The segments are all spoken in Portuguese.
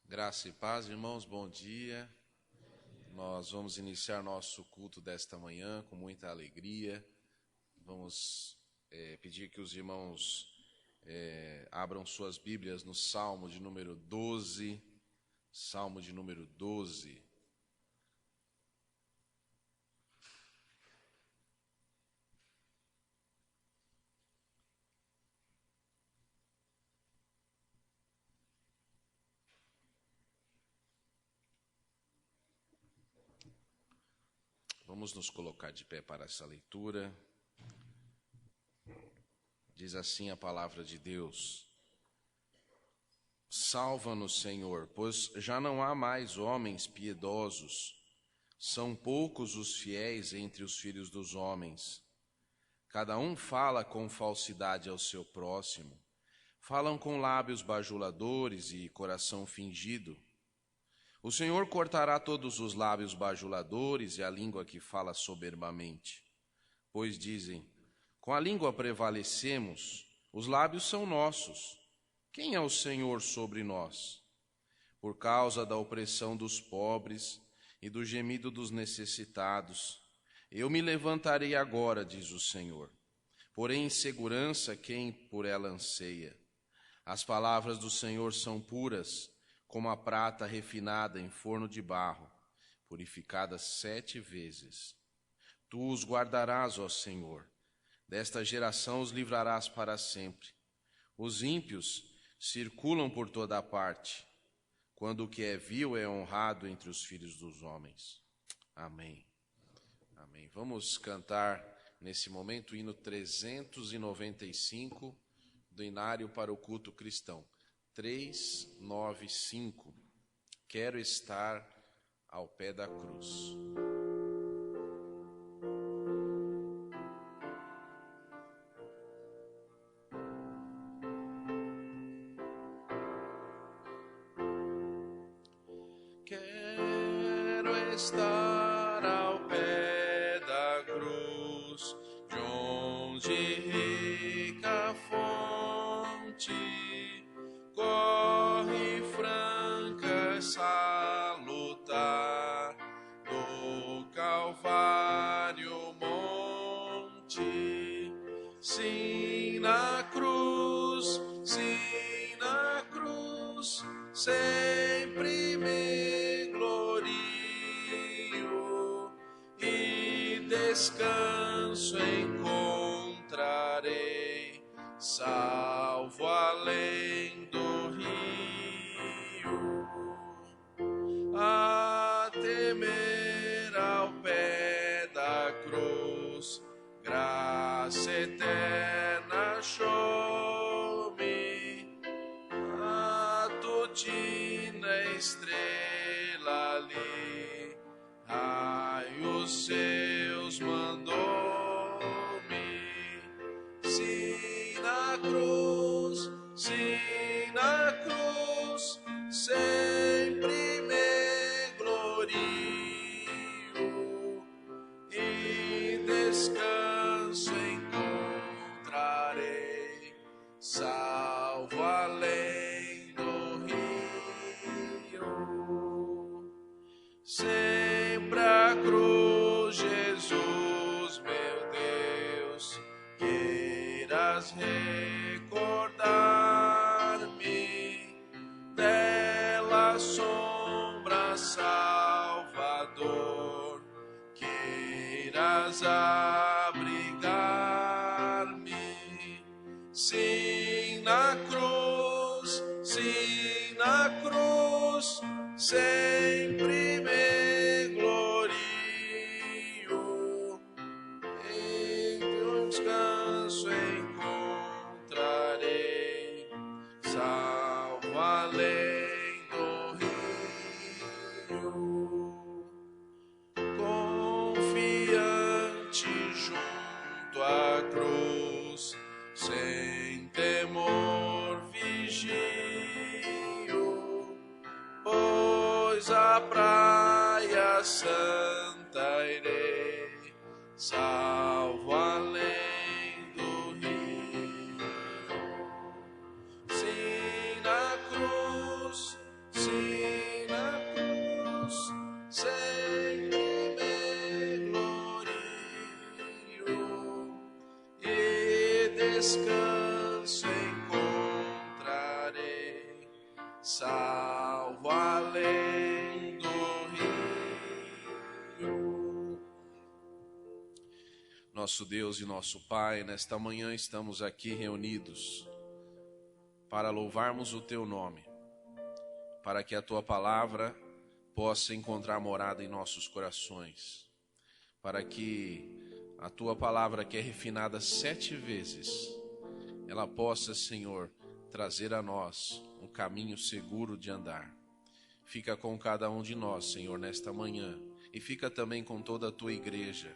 Graça e paz, irmãos, bom dia. Nós vamos iniciar nosso culto desta manhã com muita alegria. Vamos pedir que os irmãos abram suas Bíblias no Salmo de número 12. Salmo de número 12. Vamos nos colocar de pé para essa leitura. Diz assim a palavra de Deus: Salva-nos, Senhor, pois já não há mais homens piedosos. São poucos os fiéis entre os filhos dos homens. Cada um fala com falsidade ao seu próximo. Falam com lábios bajuladores e coração fingido. O Senhor cortará todos os lábios bajuladores e a língua que fala soberbamente. Pois dizem: com a língua prevalecemos, os lábios são nossos. Quem é o Senhor sobre nós? Por causa da opressão dos pobres e do gemido dos necessitados, eu me levantarei agora, diz o Senhor. Porém em segurança quem por ela anseia. As palavras do Senhor são puras, como a prata refinada em forno de barro, purificada 7 vezes. Tu os guardarás, ó Senhor, desta geração os livrarás para sempre. Os ímpios circulam por toda a parte, quando o que é vil é honrado entre os filhos dos homens. Amém. Amém. Vamos cantar nesse momento o hino 395 do Inário para o Culto Cristão. 395. Quero estar ao pé da cruz. Quero estar ao pé da cruz, de onde rica fonte corre franca, salutar, do Calvário monte. Sim, na cruz, sempre me glorio e descanso encontrarei, salvo além do rio. A temer ao pé da cruz, graça eterna achou-me, na cruz, sim, na cruz, sempre me glorio e descanso encontrarei, salvo além do rio. Sempre a cruz, Jesus, meu Deus, queiras recordar-me dela sombra, Salvador, queiras abrigar-me. Sim, na cruz, sempre me glorio, em teu descanso encontrarei, salvo além do rio, confiante junto à cruz, sem temor vigio, pois a praia santa irei, salvo além do rio. Sim, na cruz, sempre me glorio e descanso encontrarei, salvo além do rio. Nosso Deus e nosso Pai, nesta manhã estamos aqui reunidos para louvarmos o Teu nome, para que a Tua palavra possa encontrar morada em nossos corações, para que a Tua palavra, que é refinada 7 vezes, ela possa, Senhor, trazer a nós um caminho seguro de andar. Fica com cada um de nós, Senhor, nesta manhã, e fica também com toda a Tua igreja,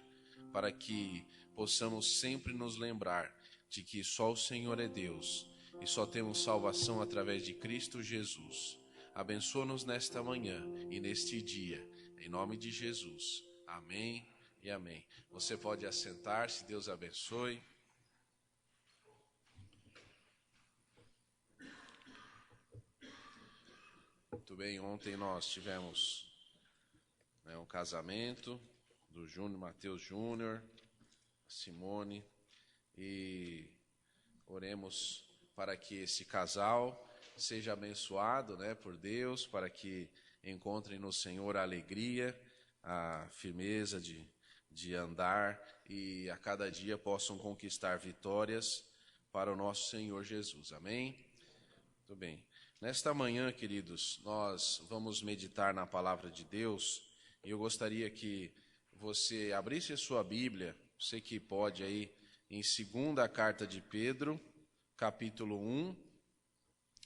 para que possamos sempre nos lembrar de que só o Senhor é Deus e só temos salvação através de Cristo Jesus. Abençoa-nos nesta manhã e neste dia, em nome de Jesus. Amém e amém. Você pode assentar-se, Deus abençoe. Muito bem, ontem nós tivemos um casamento do Mateus Júnior, Simone, e oremos para que esse casal seja abençoado por Deus, para que encontrem no Senhor a alegria, a firmeza de andar e a cada dia possam conquistar vitórias para o nosso Senhor Jesus. Amém? Muito bem. Nesta manhã, queridos, nós vamos meditar na palavra de Deus e eu gostaria que você abrisse a sua Bíblia, você que pode aí, em 2ª carta de Pedro, capítulo 1,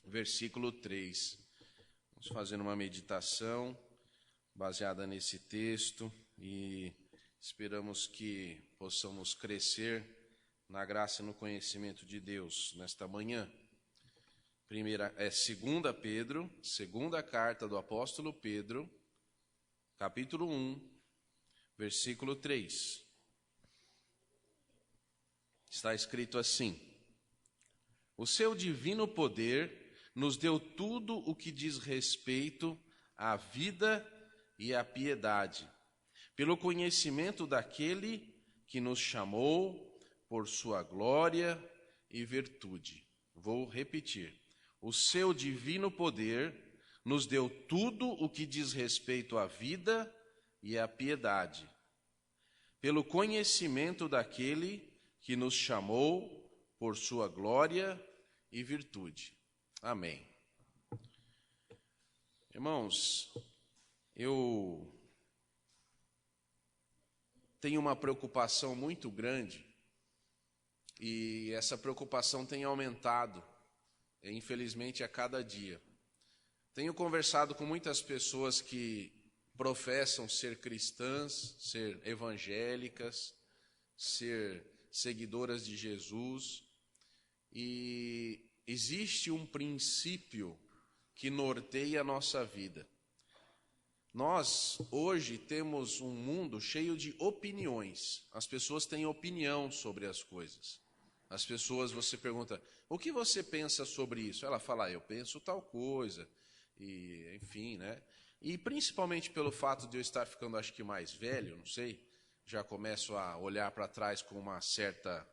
versículo 3. Vamos fazer uma meditação baseada nesse texto e esperamos que possamos crescer na graça e no conhecimento de Deus nesta manhã. 2 Pedro, 2ª carta do apóstolo Pedro, capítulo 1, versículo 3. Está escrito assim: o seu divino poder nos deu tudo o que diz respeito à vida e à piedade, pelo conhecimento daquele que nos chamou por sua glória e virtude. Vou repetir. O seu divino poder nos deu tudo o que diz respeito à vida e à piedade, pelo conhecimento daquele que nos chamou por sua glória e virtude. Amém. Irmãos, eu tenho uma preocupação muito grande e essa preocupação tem aumentado, infelizmente, a cada dia. Tenho conversado com muitas pessoas que professam ser cristãs, ser evangélicas, ser seguidoras de Jesus, E existe um princípio que norteia a nossa vida. Nós, hoje, temos um mundo cheio de opiniões. As pessoas têm opinião sobre as coisas. As pessoas, você pergunta, o que você pensa sobre isso? Ela fala, eu penso tal coisa, e enfim, né? E principalmente pelo fato de eu estar ficando, acho que mais velho, não sei, já começo a olhar para trás com uma certa,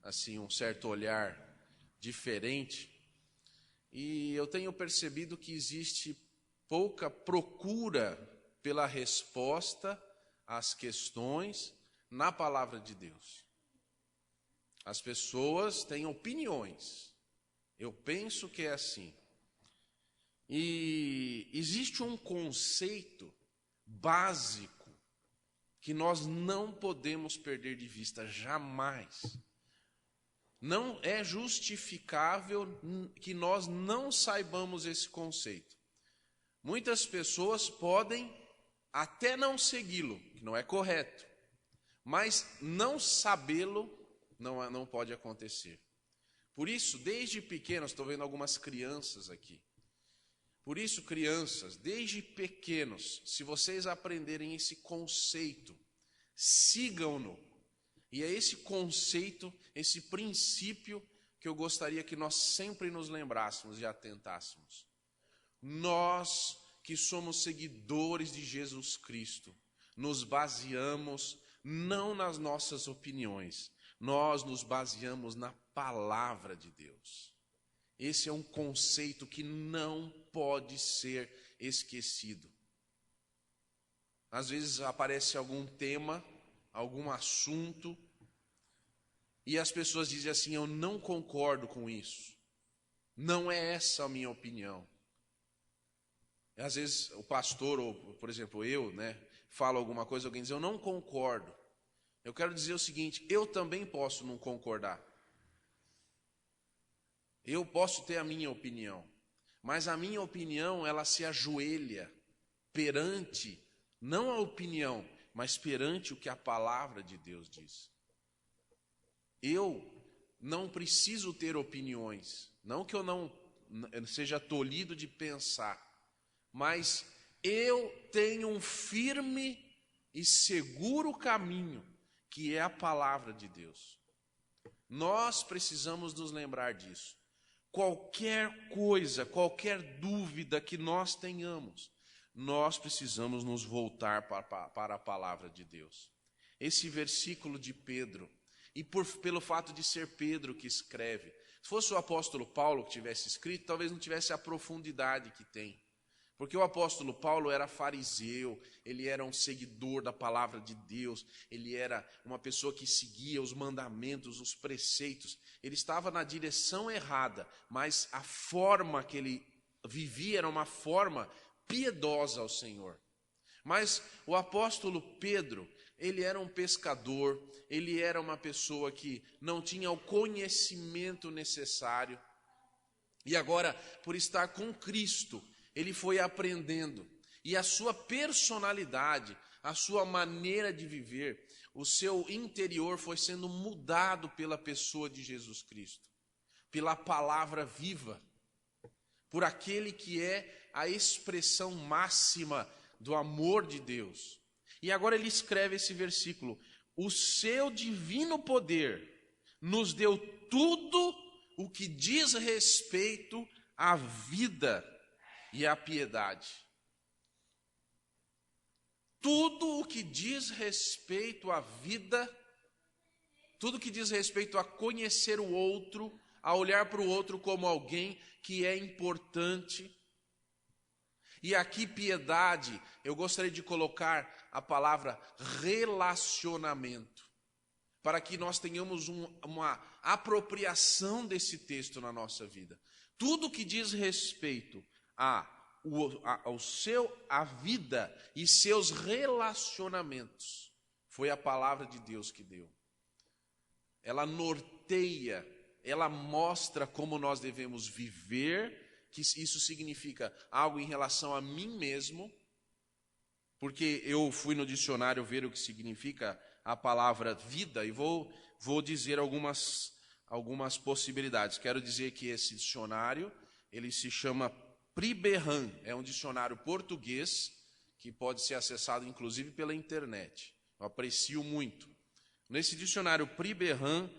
assim, um certo olhar diferente. E eu tenho percebido que existe pouca procura pela resposta às questões na palavra de Deus. As pessoas têm opiniões. Eu penso que é assim. E existe um conceito básico que nós não podemos perder de vista jamais. Não é justificável que nós não saibamos esse conceito. Muitas pessoas podem até não segui-lo, que não é correto, mas não sabê-lo não pode acontecer. Por isso, desde pequenos, estou vendo algumas crianças aqui. Por isso, crianças, desde pequenos, se vocês aprenderem esse conceito, sigam-no. E é esse conceito, esse princípio que eu gostaria que nós sempre nos lembrássemos e atentássemos. Nós que somos seguidores de Jesus Cristo, nos baseamos não nas nossas opiniões, nós nos baseamos na palavra de Deus. Esse é um conceito que não pode ser esquecido. Às vezes aparece algum tema, algum assunto, e as pessoas dizem assim, eu não concordo com isso. Não é essa a minha opinião. Às vezes o pastor, ou por exemplo eu, falo alguma coisa, alguém diz, eu não concordo. Eu quero dizer o seguinte, eu também posso não concordar. Eu posso ter a minha opinião, mas a minha opinião, ela se ajoelha perante, não a opinião, mas perante o que a palavra de Deus diz. Eu não preciso ter opiniões, não que eu não seja tolhido de pensar, mas eu tenho um firme e seguro caminho, que é a palavra de Deus. Nós precisamos nos lembrar disso. Qualquer coisa, qualquer dúvida que nós tenhamos, nós precisamos nos voltar para a palavra de Deus. Esse versículo de Pedro, e pelo fato de ser Pedro que escreve, se fosse o apóstolo Paulo que tivesse escrito, talvez não tivesse a profundidade que tem. Porque o apóstolo Paulo era fariseu, ele era um seguidor da palavra de Deus, ele era uma pessoa que seguia os mandamentos, os preceitos. Ele estava na direção errada, mas a forma que ele vivia era uma forma piedosa ao Senhor. Mas o apóstolo Pedro, ele era um pescador, ele era uma pessoa que não tinha o conhecimento necessário. E agora, por estar com Cristo, ele foi aprendendo, e a sua personalidade, a sua maneira de viver, o seu interior foi sendo mudado pela pessoa de Jesus Cristo, pela palavra viva, por aquele que é a expressão máxima do amor de Deus. E agora ele escreve esse versículo, o seu divino poder nos deu tudo o que diz respeito à vida e a piedade. Tudo o que diz respeito à vida, tudo que diz respeito a conhecer o outro, a olhar para o outro como alguém que é importante. E aqui piedade, eu gostaria de colocar a palavra relacionamento, para que nós tenhamos uma apropriação desse texto na nossa vida. Tudo que diz respeito a vida e seus relacionamentos, foi a palavra de Deus que deu. Ela norteia, ela mostra como nós devemos viver, que isso significa algo em relação a mim mesmo, porque eu fui no dicionário ver o que significa a palavra vida, e vou dizer algumas algumas possibilidades. Quero dizer que esse dicionário, ele se chama Priberran, é um dicionário português que pode ser acessado inclusive pela internet. Eu aprecio muito. Nesse dicionário Priberran,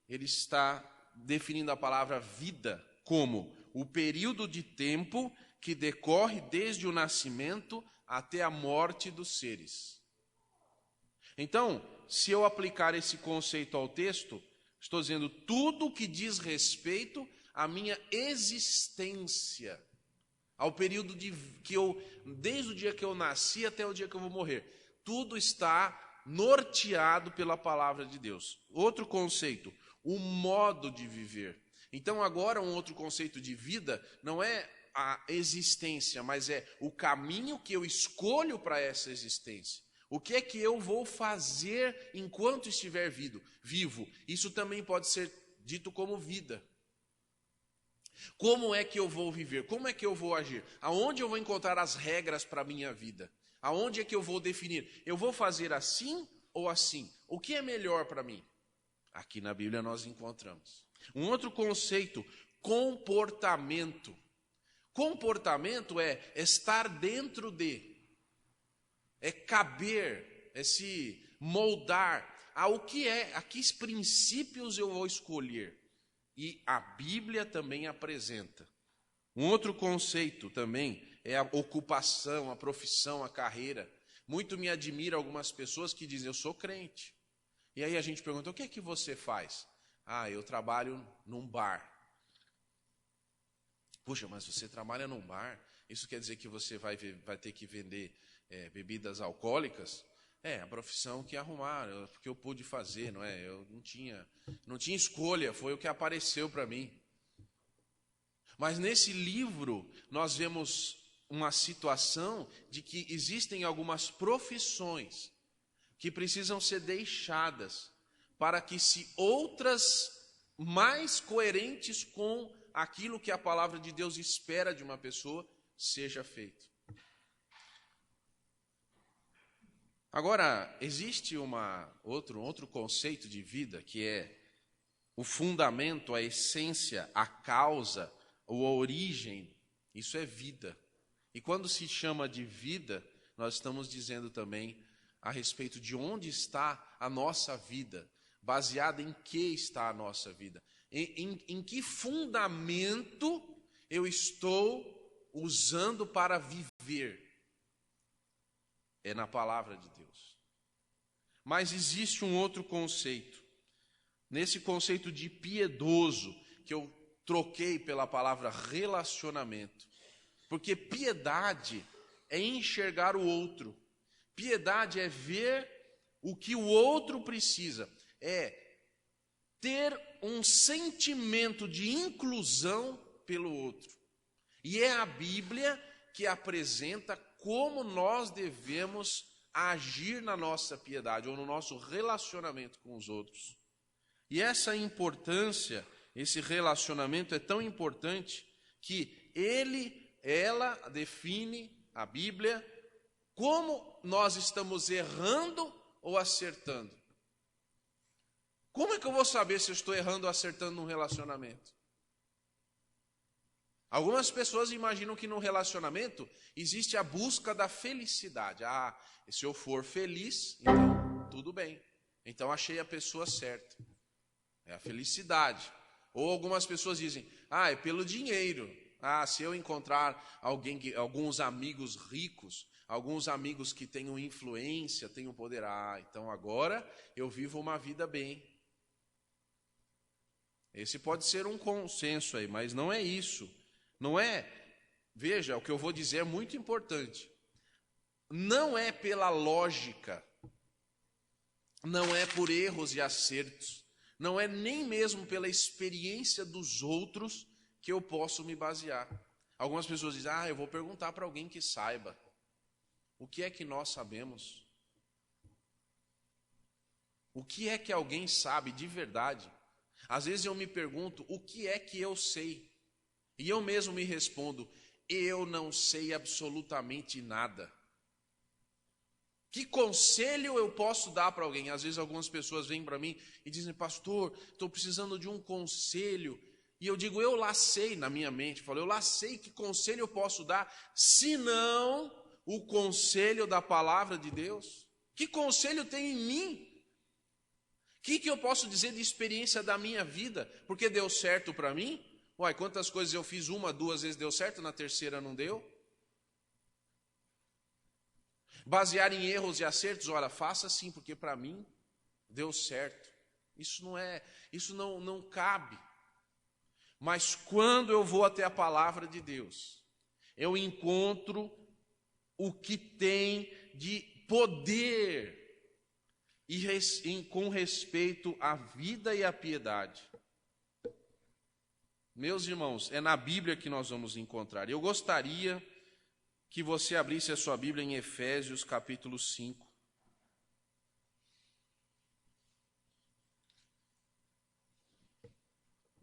ele está definindo a palavra vida como o período de tempo que decorre desde o nascimento até a morte dos seres. Então, se eu aplicar esse conceito ao texto, estou dizendo tudo que diz respeito à minha existência, ao período desde o dia que eu nasci até o dia que eu vou morrer. Tudo está norteado pela palavra de Deus. Outro conceito, o modo de viver. Então, agora, um outro conceito de vida não é a existência, mas é o caminho que eu escolho para essa existência. O que é que eu vou fazer enquanto estiver vivo? Isso também pode ser dito como vida. Como é que eu vou viver? Como é que eu vou agir? Aonde eu vou encontrar as regras para a minha vida? Aonde é que eu vou definir? Eu vou fazer assim ou assim? O que é melhor para mim? Aqui na Bíblia nós encontramos. Um outro conceito, comportamento. Comportamento é estar dentro de, é caber, é se moldar ao que é, a que princípios eu vou escolher. E a Bíblia também apresenta. Um outro conceito também é a ocupação, a profissão, a carreira. Muito me admira algumas pessoas que dizem, eu sou crente. E aí a gente pergunta, o que é que você faz? Eu trabalho num bar. Puxa, mas você trabalha num bar? Isso quer dizer que você vai ter que vender bebidas alcoólicas? A profissão que arrumaram, porque eu pude fazer, não é? Eu não tinha escolha, foi o que apareceu para mim. Mas nesse livro nós vemos uma situação de que existem algumas profissões que precisam ser deixadas para que se outras mais coerentes com aquilo que a palavra de Deus espera de uma pessoa seja feito. Agora, existe outro conceito de vida que é o fundamento, a essência, a causa, ou a origem. Isso é vida. E quando se chama de vida, nós estamos dizendo também a respeito de onde está a nossa vida, baseada em que está a nossa vida, em que fundamento eu estou usando para viver. É na palavra de Deus. Mas existe um outro conceito. Nesse conceito de piedoso, que eu troquei pela palavra relacionamento. Porque piedade é enxergar o outro. Piedade é ver o que o outro precisa. É ter um sentimento de inclusão pelo outro. E é a Bíblia que apresenta como nós devemos agir na nossa piedade ou no nosso relacionamento com os outros. E essa importância, esse relacionamento é tão importante que ela define, a Bíblia, como nós estamos errando ou acertando. Como é que eu vou saber se eu estou errando ou acertando num relacionamento? Algumas pessoas imaginam que no relacionamento existe a busca da felicidade. Se eu for feliz, então tudo bem. Então achei a pessoa certa. É a felicidade. Ou algumas pessoas dizem, é pelo dinheiro. Se eu encontrar alguns amigos ricos, alguns amigos que tenham influência, tenham poder, então agora eu vivo uma vida bem. Esse pode ser um consenso aí, mas não é isso. Não é, veja, o que eu vou dizer é muito importante. Não é pela lógica, não é por erros e acertos, não é nem mesmo pela experiência dos outros que eu posso me basear. Algumas pessoas dizem, eu vou perguntar para alguém que saiba. O que é que nós sabemos? O que é que alguém sabe de verdade? Às vezes eu me pergunto, o que é que eu sei? E eu mesmo me respondo, eu não sei absolutamente nada. Que conselho eu posso dar para alguém? Às vezes algumas pessoas vêm para mim e dizem, pastor, estou precisando de um conselho. E eu digo, eu lá sei na minha mente, eu lá sei que conselho eu posso dar, se não o conselho da palavra de Deus. Que conselho tem em mim? O que eu posso dizer de experiência da minha vida? Porque deu certo para mim? Uai, quantas coisas eu fiz 1, 2 vezes deu certo, na terceira não deu? Basear em erros e acertos, olha, faça assim, porque para mim deu certo. Isso não cabe. Mas quando eu vou até a palavra de Deus, eu encontro o que tem de poder com respeito à vida e à piedade. Meus irmãos, é na Bíblia que nós vamos encontrar. Eu gostaria que você abrisse a sua Bíblia em Efésios capítulo 5.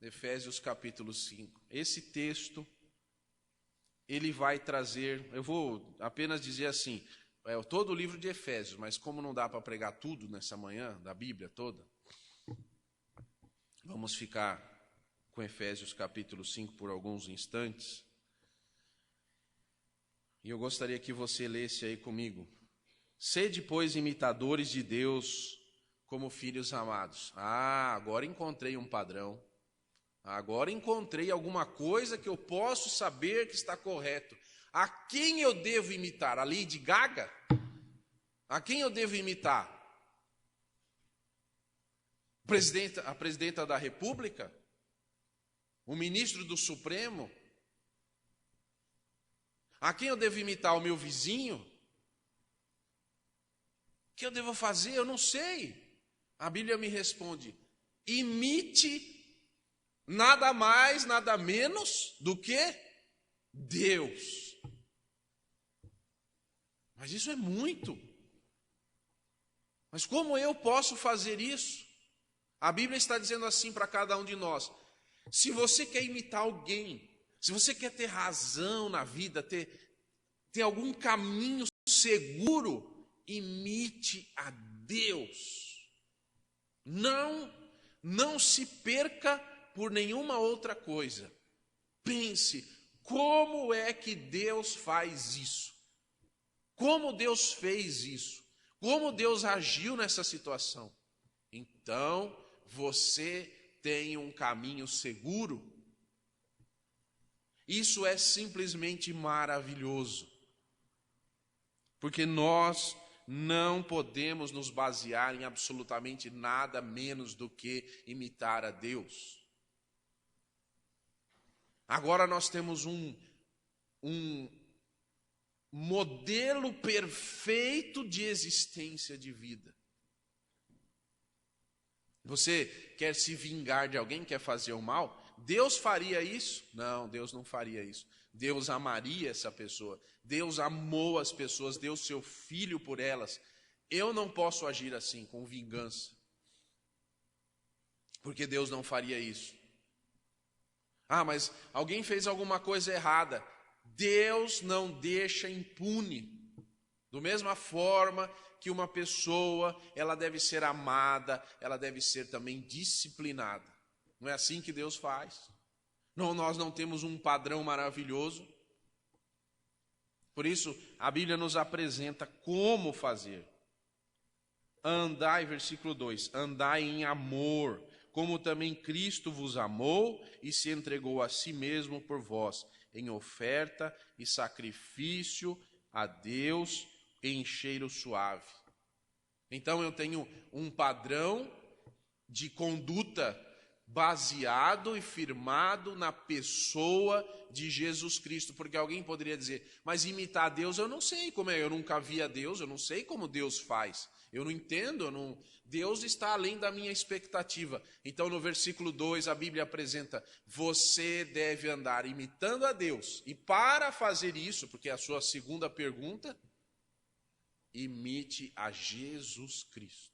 Efésios capítulo 5. Esse texto, ele vai trazer, eu vou apenas dizer assim, todo o livro de Efésios, mas como não dá para pregar tudo nessa manhã, da Bíblia toda, vamos ficar com Efésios capítulo 5 por alguns instantes. E eu gostaria que você lesse aí comigo. Sede, pois, imitadores de Deus como filhos amados. Agora encontrei um padrão. Agora encontrei alguma coisa que eu posso saber que está correto. A quem eu devo imitar? A Lady Gaga? A quem eu devo imitar? A presidenta da República? O ministro do Supremo? A quem eu devo imitar? O meu vizinho? O que eu devo fazer? Eu não sei. A Bíblia me responde: imite nada mais, nada menos do que Deus. Mas isso é muito. Mas como eu posso fazer isso? A Bíblia está dizendo assim para cada um de nós: se você quer imitar alguém, se você quer ter razão na vida, ter algum caminho seguro, imite a Deus. Não se perca por nenhuma outra coisa. Pense, como é que Deus faz isso? Como Deus fez isso? Como Deus agiu nessa situação? Então, você tem um caminho seguro. Isso é simplesmente maravilhoso. Porque nós não podemos nos basear em absolutamente nada menos do que imitar a Deus. Agora nós temos um modelo perfeito de existência de vida. Você quer se vingar de alguém, quer fazer o mal? Deus faria isso? Não, Deus não faria isso. Deus amaria essa pessoa. Deus amou as pessoas, deu seu filho por elas. Eu não posso agir assim, com vingança. Porque Deus não faria isso. Mas alguém fez alguma coisa errada. Deus não deixa impune. Da mesma forma que uma pessoa, ela deve ser amada, ela deve ser também disciplinada. Não é assim que Deus faz? Não, nós não temos um padrão maravilhoso. Por isso, a Bíblia nos apresenta como fazer. Andai, versículo 2, andai em amor, como também Cristo vos amou e se entregou a si mesmo por vós, em oferta e sacrifício a Deus em cheiro suave. Então eu tenho um padrão de conduta baseado e firmado na pessoa de Jesus Cristo, porque alguém poderia dizer, mas imitar a Deus eu não sei como é, eu nunca vi a Deus, eu não sei como Deus faz, eu não entendo, Deus está além da minha expectativa. Então no versículo 2 a Bíblia apresenta, você deve andar imitando a Deus, e para fazer isso, porque é a sua segunda pergunta, imite a Jesus Cristo,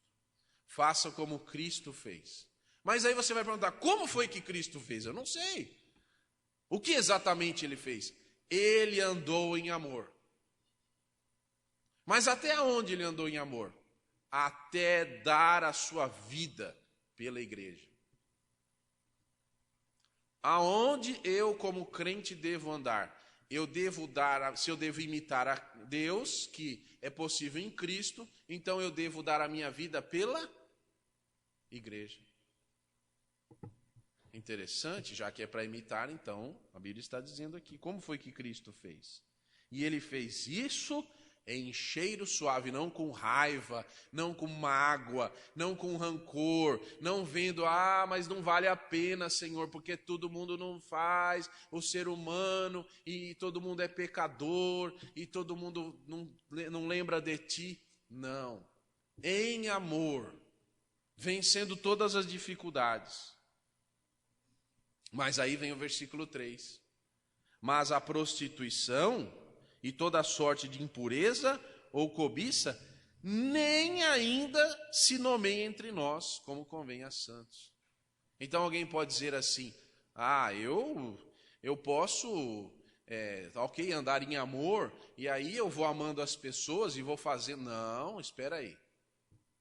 faça como Cristo fez. Mas aí você vai perguntar, como foi que Cristo fez? Eu não sei. O que exatamente ele fez? Ele andou em amor. Mas até onde ele andou em amor? Até dar a sua vida pela igreja. Aonde eu, como crente, devo andar? Se eu devo imitar a Deus, que é possível em Cristo, então eu devo dar a minha vida pela igreja. Interessante, já que é para imitar, então, a Bíblia está dizendo aqui, como foi que Cristo fez? E ele fez isso em cheiro suave, não com raiva, não com mágoa, não com rancor, não vendo, mas não vale a pena, Senhor, porque todo mundo não faz, o ser humano, e todo mundo é pecador, e todo mundo não lembra de ti. Não. Em amor, vencendo todas as dificuldades. Mas aí vem o versículo 3. Mas a prostituição e toda sorte de impureza ou cobiça, nem ainda se nomeia entre nós, como convém a santos. Então alguém pode dizer assim, eu posso, andar em amor, e aí eu vou amando as pessoas e vou fazer... Não, espera aí.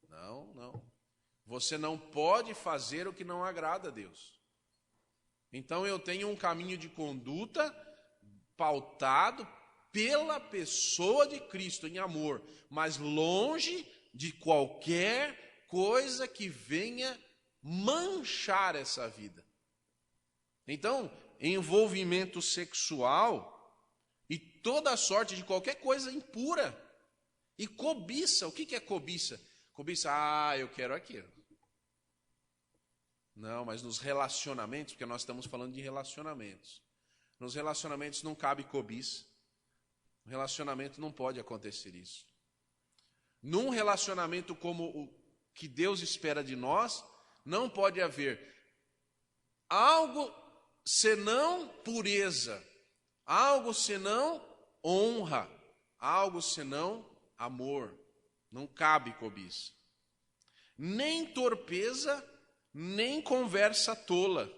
Não. Você não pode fazer o que não agrada a Deus. Então eu tenho um caminho de conduta pautado pela pessoa de Cristo em amor, mas longe de qualquer coisa que venha manchar essa vida. Então, envolvimento sexual e toda sorte de qualquer coisa impura. E cobiça, o que é cobiça? Cobiça, eu quero aquilo. Não, mas nos relacionamentos, porque nós estamos falando de relacionamentos. Nos relacionamentos não cabe cobiça. No relacionamento não pode acontecer isso. Num relacionamento como o que Deus espera de nós, não pode haver algo senão pureza, algo senão honra, algo senão amor. Não cabe cobiça. Nem torpeza, nem conversa tola.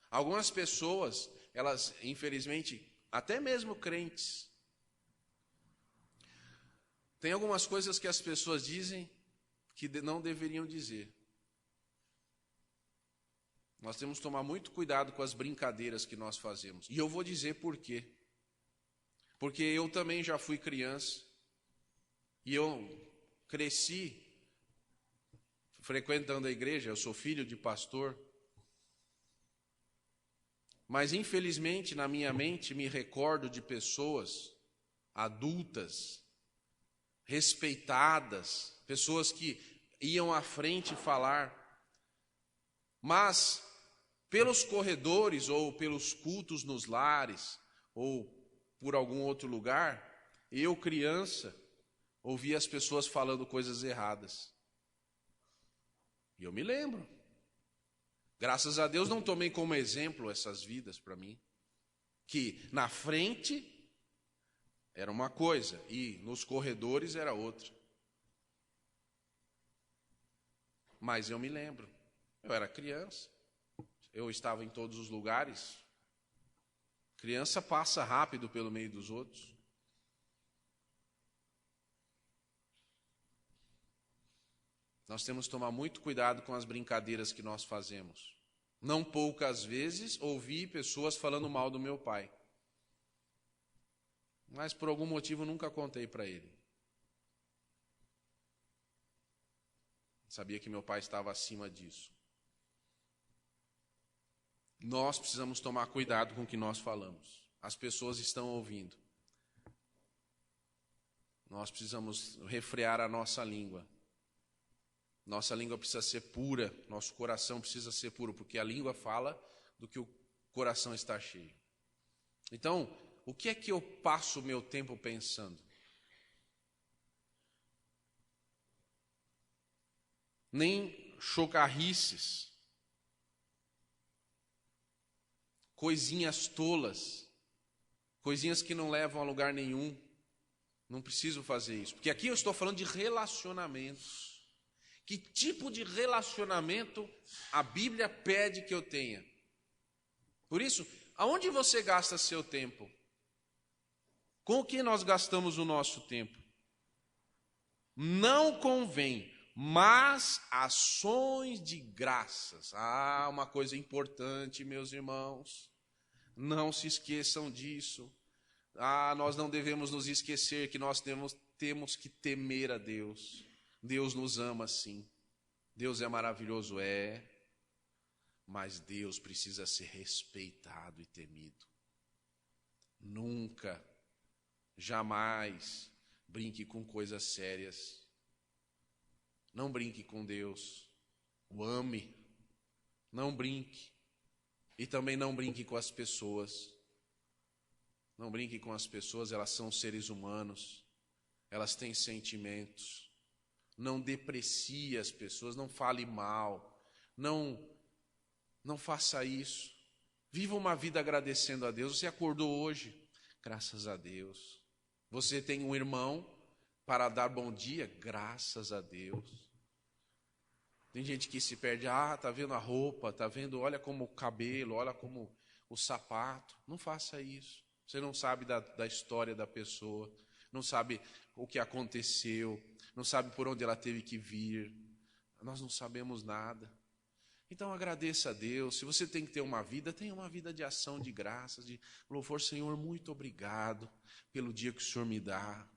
Algumas pessoas, elas, infelizmente, até mesmo crentes, tem algumas coisas que as pessoas dizem que não deveriam dizer. Nós temos que tomar muito cuidado com as brincadeiras que nós fazemos. E eu vou dizer por quê. Porque eu também já fui criança e eu cresci frequentando a igreja, eu sou filho de pastor. Mas, infelizmente, na minha mente, me recordo de pessoas adultas, respeitadas, pessoas que iam à frente falar. Mas, pelos corredores ou pelos cultos nos lares, ou por algum outro lugar, eu, criança, ouvia as pessoas falando coisas erradas. E eu me lembro. Graças a Deus não tomei como exemplo essas vidas para mim. Que na frente era uma coisa e nos corredores era outra. Mas eu me lembro. Eu era criança. Eu estava em todos os lugares. Criança passa rápido pelo meio dos outros. Nós temos que tomar muito cuidado com as brincadeiras que nós fazemos. Não poucas vezes ouvi pessoas falando mal do meu pai. Mas por algum motivo nunca contei para ele. Sabia que meu pai estava acima disso. Nós precisamos tomar cuidado com o que nós falamos. As pessoas estão ouvindo. Nós precisamos refrear a nossa língua. Nossa língua precisa ser pura, nosso coração precisa ser puro, porque a língua fala do que o coração está cheio. Então, o que é que eu passo o meu tempo pensando? Nem chocarrices, coisinhas tolas, coisinhas que não levam a lugar nenhum. Não preciso fazer isso, porque aqui eu estou falando de relacionamentos. Que tipo de relacionamento a Bíblia pede que eu tenha? Por isso, aonde você gasta seu tempo? Com o que nós gastamos o nosso tempo? Não convém, mas ações de graças. Uma coisa importante, meus irmãos, não se esqueçam disso. Nós não devemos nos esquecer que nós temos que temer a Deus. Deus nos ama sim. Deus é maravilhoso, mas Deus precisa ser respeitado e temido. Nunca, jamais brinque com coisas sérias. Não brinque com Deus. O ame. Não brinque. E também não brinque com as pessoas. Não brinque com as pessoas, elas são seres humanos. Elas têm sentimentos. Não deprecie as pessoas, não fale mal. Não faça isso. Viva uma vida agradecendo a Deus. Você acordou hoje, graças a Deus. Você tem um irmão para dar bom dia, graças a Deus. Tem gente que se perde, tá vendo a roupa, tá vendo, olha como o cabelo, olha como o sapato. Não faça isso. Você não sabe da história da pessoa, não sabe o que aconteceu, não sabe por onde ela teve que vir. Nós não sabemos nada. Então agradeça a Deus. Se você tem que ter uma vida, tenha uma vida de ação, de graças, de louvor. Senhor, muito obrigado pelo dia que o Senhor me dá.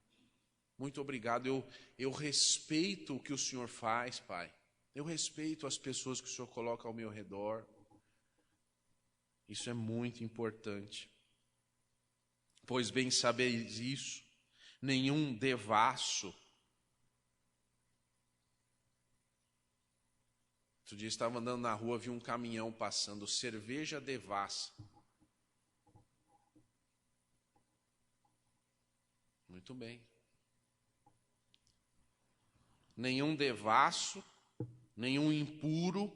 Muito obrigado. Eu respeito o que o Senhor faz, Pai. Eu respeito as pessoas que o Senhor coloca ao meu redor. Isso é muito importante. Pois bem, sabeis isso, nenhum devasso. Outro dia estava andando na rua, vi um caminhão passando, cerveja devassa. Muito bem. Nenhum devasso, nenhum impuro.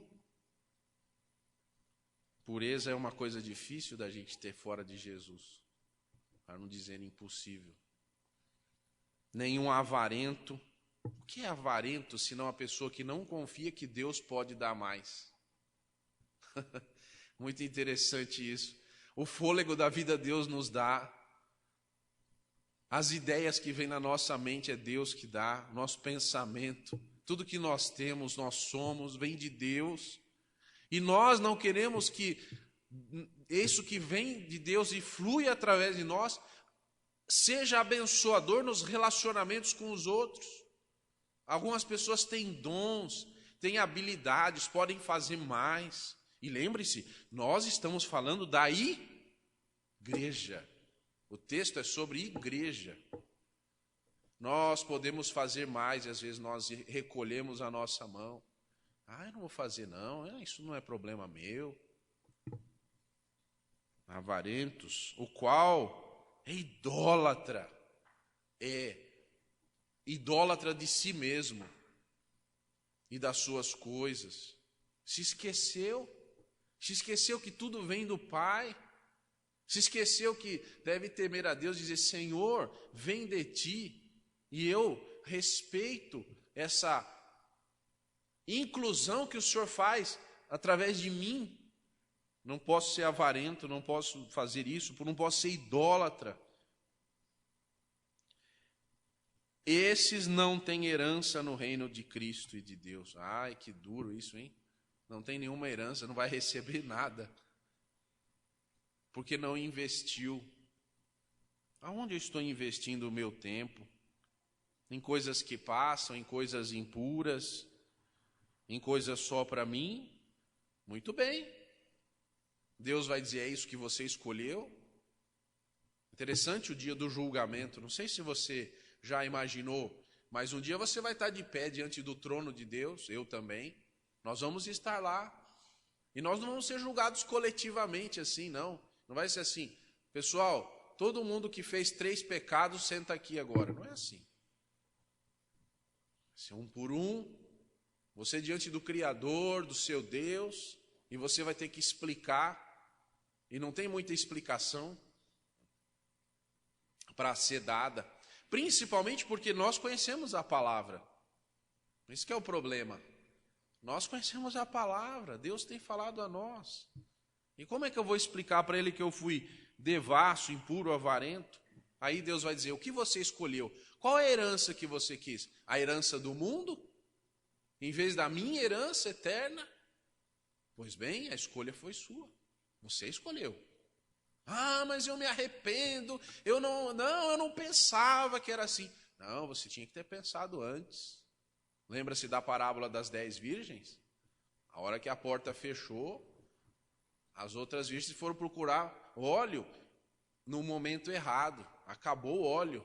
Pureza é uma coisa difícil da gente ter fora de Jesus, para não dizer impossível. Nenhum avarento. O que é avarento, senão a pessoa que não confia que Deus pode dar mais? Muito interessante isso. O fôlego da vida Deus nos dá. As ideias que vêm na nossa mente é Deus que dá. Nosso pensamento, tudo que nós temos, nós somos, vem de Deus. E nós não queremos que isso que vem de Deus e flui através de nós seja abençoador nos relacionamentos com os outros. Algumas pessoas têm dons, têm habilidades, podem fazer mais. E lembre-se, nós estamos falando da igreja. O texto é sobre igreja. Nós podemos fazer mais, e às vezes nós recolhemos a nossa mão. Eu não vou fazer não, isso não é problema meu. Avarentos, o qual é idólatra, idólatra de si mesmo e das suas coisas. Se esqueceu que tudo vem do Pai. Se esqueceu que deve temer a Deus e dizer, Senhor, vem de ti. E eu respeito essa inclusão que o Senhor faz através de mim. Não posso ser avarento, não posso fazer isso, não posso ser idólatra. Esses não têm herança no reino de Cristo e de Deus. Ai, que duro isso, hein? Não tem nenhuma herança, não vai receber nada. Porque não investiu. Aonde eu estou investindo o meu tempo? Em coisas que passam, em coisas impuras, em coisas só para mim? Muito bem. Deus vai dizer, é isso que você escolheu? Interessante o dia do julgamento. Não sei se você já imaginou, mas um dia você vai estar de pé diante do trono de Deus, eu também. Nós vamos estar lá. E nós não vamos ser julgados coletivamente assim, não. Não vai ser assim, pessoal, todo mundo que fez 3 pecados senta aqui agora. Não é assim. Vai ser um por um, você diante do Criador, do seu Deus, e você vai ter que explicar, e não tem muita explicação para ser dada, principalmente porque nós conhecemos a palavra. Esse que é o problema. Nós conhecemos a palavra, Deus tem falado a nós. E como é que eu vou explicar para ele que eu fui devasso, impuro, avarento? Aí Deus vai dizer, o que você escolheu? Qual é a herança que você quis? A herança do mundo? Em vez da minha herança eterna? Pois bem, a escolha foi sua. Você escolheu. Ah, mas eu me arrependo. Eu não pensava que era assim. Não, você tinha que ter pensado antes. Lembra-se da parábola das 10 virgens? A hora que a porta fechou, as outras virgens foram procurar óleo no momento errado. Acabou o óleo.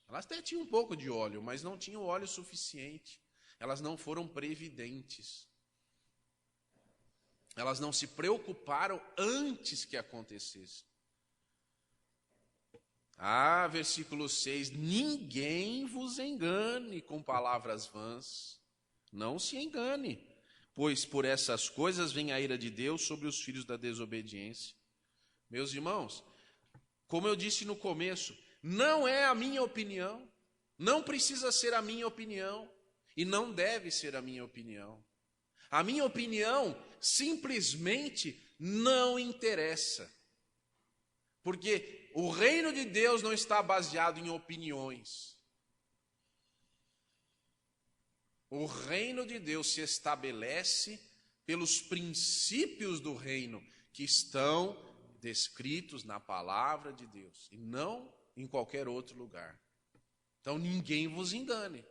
Elas até tinham um pouco de óleo, mas não tinham óleo suficiente. Elas não foram previdentes. Elas não se preocuparam antes que acontecesse. Versículo 6, ninguém vos engane com palavras vãs. Não se engane, pois por essas coisas vem a ira de Deus sobre os filhos da desobediência. Meus irmãos, como eu disse no começo, não é a minha opinião, não precisa ser a minha opinião, e não deve ser a minha opinião. A minha opinião simplesmente não interessa. Porque o reino de Deus não está baseado em opiniões. O reino de Deus se estabelece pelos princípios do reino que estão descritos na palavra de Deus e não em qualquer outro lugar. Então ninguém vos engane.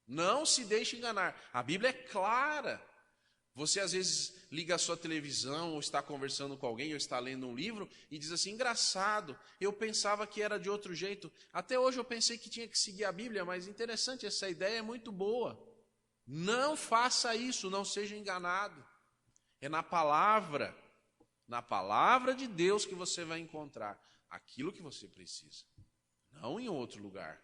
Não se deixe enganar. A Bíblia é clara. Você às vezes liga a sua televisão ou está conversando com alguém ou está lendo um livro e diz assim, engraçado, eu pensava que era de outro jeito. Até hoje eu pensei que tinha que seguir a Bíblia, mas interessante, essa ideia é muito boa. Não faça isso, não seja enganado. É na palavra de Deus que você vai encontrar aquilo que você precisa, não em outro lugar.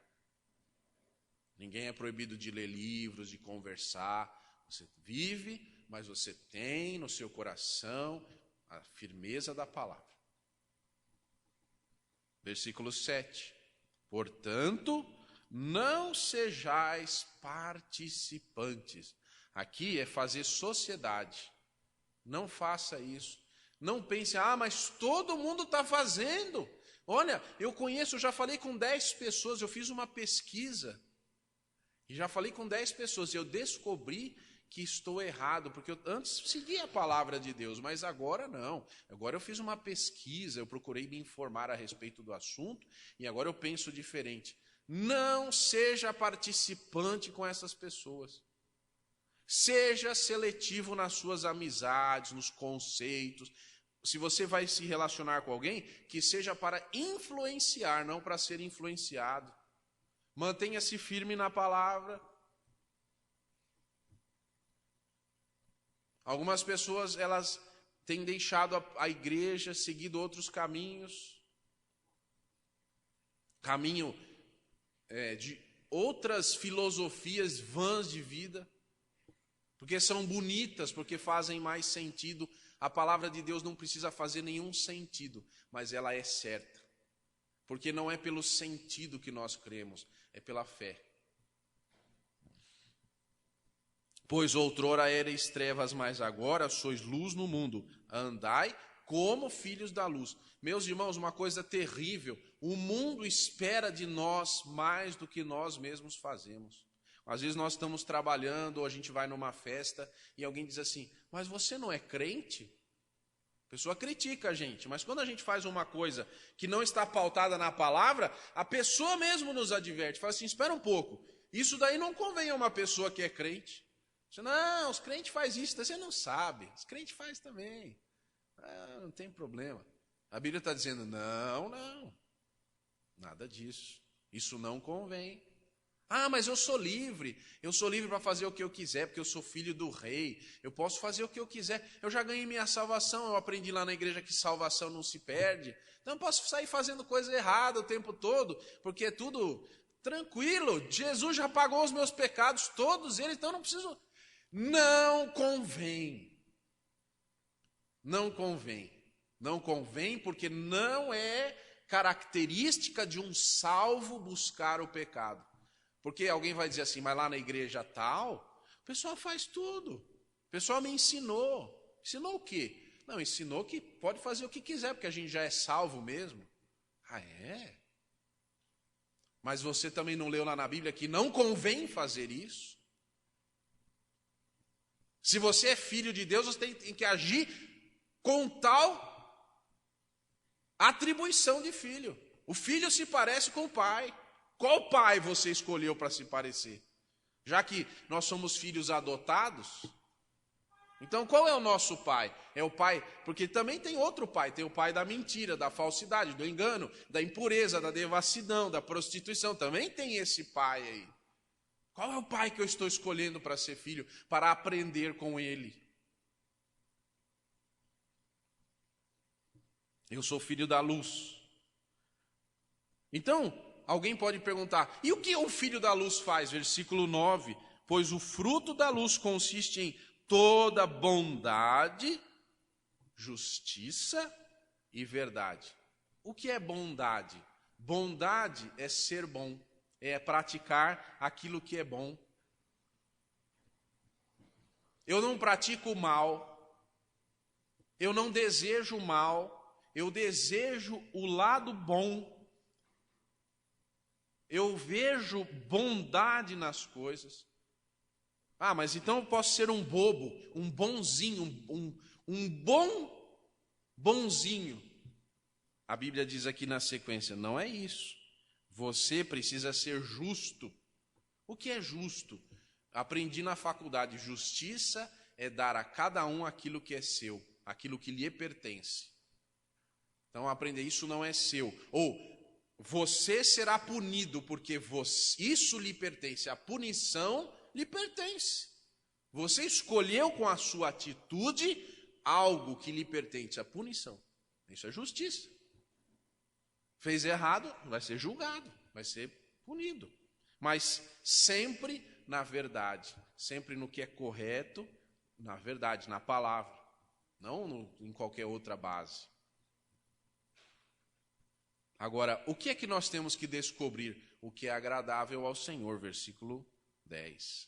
Ninguém é proibido de ler livros, de conversar. Você vive, mas você tem no seu coração a firmeza da palavra. Versículo 7. Portanto, não sejais participantes. Aqui é fazer sociedade. Não faça isso. Não pense, mas todo mundo está fazendo. Olha, eu já falei com 10 pessoas, eu fiz uma pesquisa. E já falei com 10 pessoas, e eu descobri que estou errado, porque eu antes seguia a palavra de Deus, mas agora não. Agora eu fiz uma pesquisa, eu procurei me informar a respeito do assunto, e agora eu penso diferente. Não seja participante com essas pessoas. Seja seletivo nas suas amizades, nos conceitos. Se você vai se relacionar com alguém, que seja para influenciar, não para ser influenciado. Mantenha-se firme na palavra. Algumas pessoas, elas têm deixado a igreja, seguido outros caminhos. Caminho de outras filosofias vãs de vida. Porque são bonitas, porque fazem mais sentido. A palavra de Deus não precisa fazer nenhum sentido, mas ela é certa. Porque não é pelo sentido que nós cremos, é pela fé. Pois outrora erais trevas, mas agora sois luz no mundo. Andai como filhos da luz. Meus irmãos, uma coisa terrível. O mundo espera de nós mais do que nós mesmos fazemos. Às vezes nós estamos trabalhando ou a gente vai numa festa e alguém diz assim, mas você não é crente? A pessoa critica a gente, mas quando a gente faz uma coisa que não está pautada na palavra, a pessoa mesmo nos adverte, fala assim, espera um pouco, isso daí não convém a uma pessoa que é crente. Você, não, os crentes fazem isso, você não sabe, os crentes fazem também, não tem problema. A Bíblia está dizendo, não, nada disso, isso não convém. Mas eu sou livre para fazer o que eu quiser, porque eu sou filho do rei, eu posso fazer o que eu quiser, eu já ganhei minha salvação, eu aprendi lá na igreja que salvação não se perde, então eu posso sair fazendo coisa errada o tempo todo, porque é tudo tranquilo, Jesus já pagou os meus pecados, todos eles, então eu não preciso, não convém, porque não é característica de um salvo buscar o pecado. Porque alguém vai dizer assim, mas lá na igreja tal, o pessoal faz tudo. O pessoal me ensinou. Ensinou o quê? Não, ensinou que pode fazer o que quiser, porque a gente já é salvo mesmo. É? Mas você também não leu lá na Bíblia que não convém fazer isso? Se você é filho de Deus, você tem que agir com tal atribuição de filho. O filho se parece com o pai. Qual pai você escolheu para se parecer? Já que nós somos filhos adotados, então qual é o nosso pai? É o pai, porque também tem outro pai, tem o pai da mentira, da falsidade, do engano, da impureza, da devassidão, da prostituição, também tem esse pai aí. Qual é o pai que eu estou escolhendo para ser filho, para aprender com ele? Eu sou filho da luz. Então, alguém pode perguntar, e o que o filho da luz faz? Versículo 9, pois o fruto da luz consiste em toda bondade, justiça e verdade. O que é bondade? Bondade é ser bom, é praticar aquilo que é bom. Eu não pratico o mal, eu não desejo o mal, eu desejo o lado bom. Eu vejo bondade nas coisas. Ah, mas então eu posso ser um bobo, um bonzinho, um bonzinho. A Bíblia diz aqui na sequência, não é isso. Você precisa ser justo. O que é justo? Aprendi na faculdade, justiça é dar a cada um aquilo que é seu, aquilo que lhe pertence. Então aprender isso não é seu. Ou você será punido porque isso lhe pertence, a punição lhe pertence. Você escolheu com a sua atitude algo que lhe pertence, a punição. Isso é justiça. Fez errado, vai ser julgado, vai ser punido. Mas sempre na verdade, sempre no que é correto, na verdade, na palavra, não em qualquer outra base. Agora, o que é que nós temos que descobrir? O que é agradável ao Senhor, versículo 10.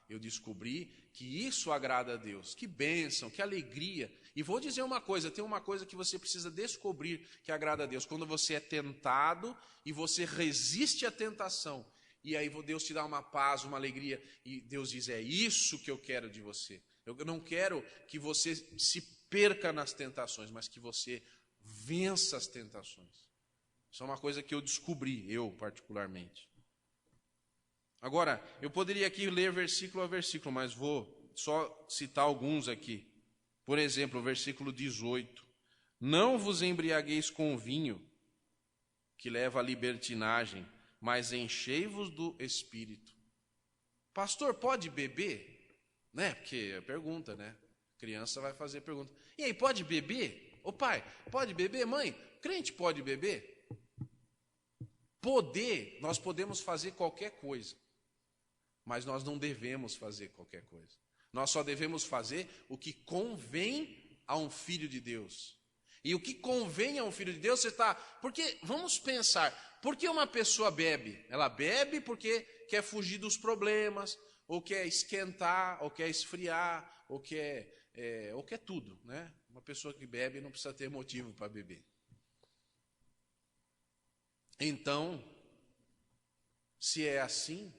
Eu descobri que isso agrada a Deus. Que bênção, que alegria. E vou dizer uma coisa, tem uma coisa que você precisa descobrir que agrada a Deus. Quando você é tentado e você resiste à tentação, e aí Deus te dá uma paz, uma alegria, e Deus diz, é isso que eu quero de você. Eu não quero que você se perca nas tentações, mas que você vença as tentações. Isso é uma coisa que eu descobri, eu particularmente. Agora, eu poderia aqui ler versículo a versículo, mas vou só citar alguns aqui. Por exemplo, o versículo 18. Não vos embriagueis com vinho, que leva à libertinagem, mas enchei-vos do Espírito. Pastor, pode beber? Né? Porque é pergunta, né? Criança vai fazer pergunta. E aí, pode beber? Ô pai, pode beber? Mãe, crente pode beber? Poder, nós podemos fazer qualquer coisa, mas nós não devemos fazer qualquer coisa. Nós só devemos fazer o que convém a um filho de Deus. E o que convém a um filho de Deus, porque, vamos pensar, por que uma pessoa bebe? Ela bebe porque quer fugir dos problemas, ou quer esquentar, ou quer esfriar, ou quer tudo, né? Uma pessoa que bebe não precisa ter motivo para beber. Então, se é assim,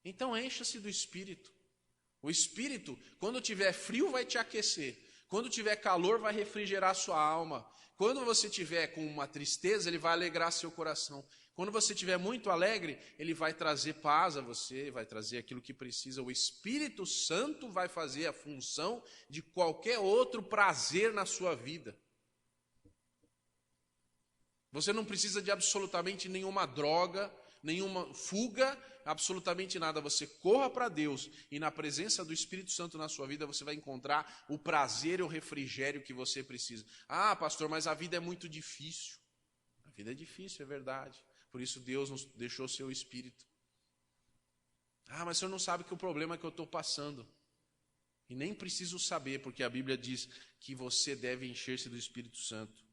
então encha-se do Espírito. O Espírito, quando tiver frio, vai te aquecer. Quando tiver calor, vai refrigerar sua alma. Quando você tiver com uma tristeza, ele vai alegrar seu coração. Quando você estiver muito alegre, ele vai trazer paz a você, vai trazer aquilo que precisa. O Espírito Santo vai fazer a função de qualquer outro prazer na sua vida. Você não precisa de absolutamente nenhuma droga, nenhuma fuga, absolutamente nada. Você corra para Deus e na presença do Espírito Santo na sua vida você vai encontrar o prazer e o refrigério que você precisa. Ah, pastor, mas a vida é muito difícil. A vida é difícil, é verdade. Por isso Deus nos deixou o seu Espírito. Ah, mas o senhor não sabe que o problema é que eu estou passando. E nem preciso saber, porque a Bíblia diz que você deve encher-se do Espírito Santo.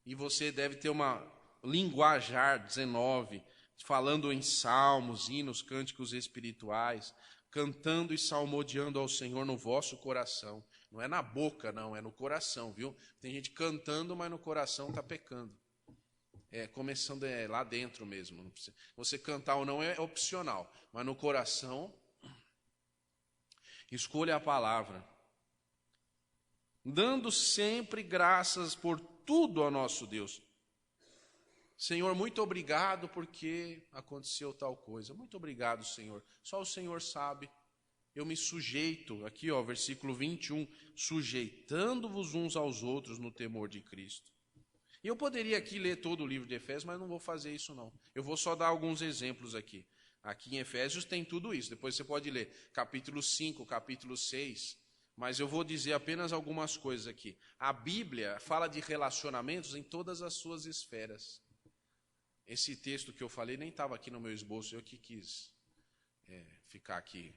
E você deve ter uma linguajar 19, falando em salmos, hinos, cânticos espirituais, cantando e salmodiando ao Senhor no vosso coração. Não é na boca, não, é no coração, viu? Tem gente cantando, mas no coração está pecando. começando lá dentro mesmo. Você cantar ou não é opcional, mas no coração, escolha a palavra. Dando sempre graças por tudo ao nosso Deus. Senhor, muito obrigado porque aconteceu tal coisa. Muito obrigado, Senhor. Só o Senhor sabe. Eu me sujeito, aqui versículo 21, sujeitando-vos uns aos outros no temor de Cristo. E eu poderia aqui ler todo o livro de Efésios, mas não vou fazer isso não. Eu vou só dar alguns exemplos aqui. Aqui em Efésios tem tudo isso. Depois você pode ler capítulo 5, capítulo 6. Mas eu vou dizer apenas algumas coisas aqui. A Bíblia fala de relacionamentos em todas as suas esferas. Esse texto que eu falei nem estava aqui no meu esboço, eu que quis ficar aqui,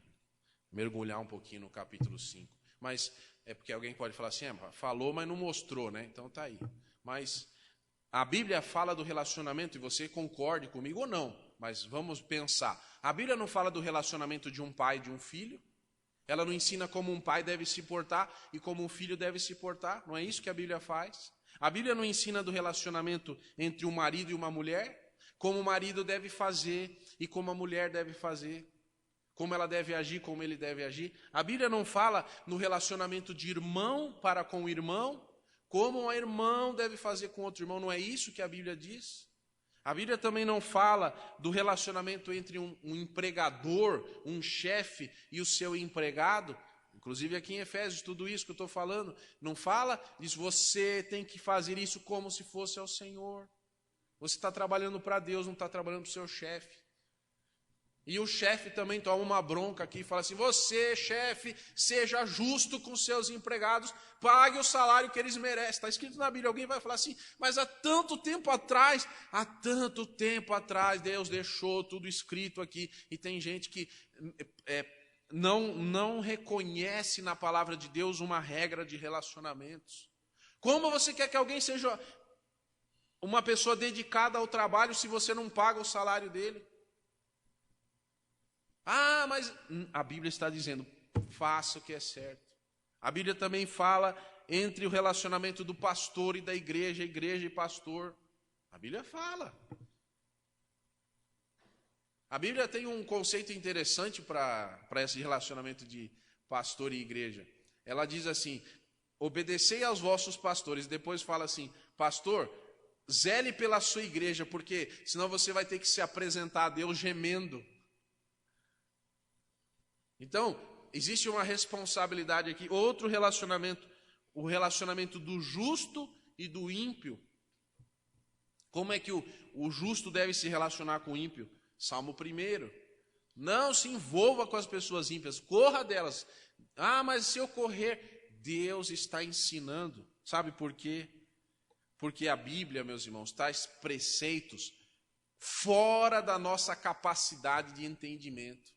mergulhar um pouquinho no capítulo 5. Mas é porque alguém pode falar assim, falou, mas não mostrou, né? Então tá aí. Mas a Bíblia fala do relacionamento, e você concorde comigo ou não, mas vamos pensar. A Bíblia não fala do relacionamento de um pai e de um filho? Ela não ensina como um pai deve se portar e como um filho deve se portar? Não é isso que a Bíblia faz? A Bíblia não ensina do relacionamento entre um marido e uma mulher? Como o marido deve fazer e como a mulher deve fazer? Como ela deve agir, como ele deve agir? A Bíblia não fala no relacionamento de irmão para com o irmão? Como um irmão deve fazer com outro irmão? Não é isso que a Bíblia diz? A Bíblia também não fala do relacionamento entre um empregador, um chefe e o seu empregado. Inclusive aqui em Efésios, tudo isso que eu estou falando, não fala, diz você tem que fazer isso como se fosse ao Senhor. Você está trabalhando para Deus, não está trabalhando para o seu chefe. E o chefe também toma uma bronca aqui e fala assim, você, chefe, seja justo com seus empregados, pague o salário que eles merecem. Está escrito na Bíblia, alguém vai falar assim, mas há tanto tempo atrás, Deus deixou tudo escrito aqui. E tem gente que não reconhece na palavra de Deus uma regra de relacionamentos. Como você quer que alguém seja uma pessoa dedicada ao trabalho se você não paga o salário dele? Mas a Bíblia está dizendo, faça o que é certo. A Bíblia também fala entre o relacionamento do pastor e da igreja e pastor. A Bíblia fala. A Bíblia tem um conceito interessante para esse relacionamento de pastor e igreja. Ela diz assim, obedecei aos vossos pastores. Depois fala assim, pastor, zele pela sua igreja, porque senão você vai ter que se apresentar a Deus gemendo. Então, existe uma responsabilidade aqui. Outro relacionamento, o relacionamento do justo e do ímpio. Como é que o justo deve se relacionar com o ímpio? Salmo 1. Não se envolva com as pessoas ímpias, corra delas. Mas se eu correr, Deus está ensinando. Sabe por quê? Porque a Bíblia, meus irmãos, traz preceitos fora da nossa capacidade de entendimento.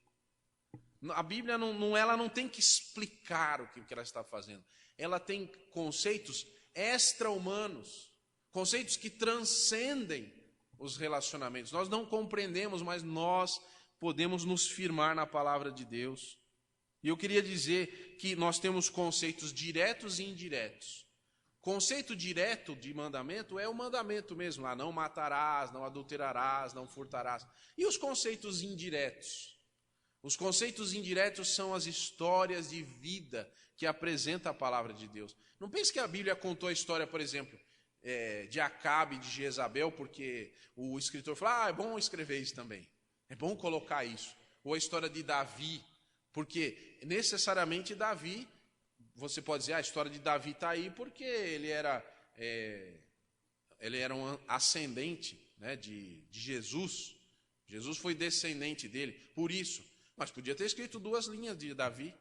A Bíblia ela não tem que explicar o que ela está fazendo. Ela tem conceitos extra-humanos, conceitos que transcendem os relacionamentos. Nós não compreendemos, mas nós podemos nos firmar na palavra de Deus. E eu queria dizer que nós temos conceitos diretos e indiretos. Conceito direto de mandamento é o mandamento mesmo, não matarás, não adulterarás, não furtarás. E os conceitos indiretos? Os conceitos indiretos são as histórias de vida que apresenta a palavra de Deus. Não pense que a Bíblia contou a história, por exemplo, de Acabe e de Jezabel, porque o escritor falou, é bom escrever isso também, é bom colocar isso. Ou a história de Davi, porque necessariamente Davi, você pode dizer, a história de Davi está aí porque ele era um ascendente, né, de Jesus. Jesus foi descendente dele, por isso. Mas podia ter escrito 2 linhas de Davi.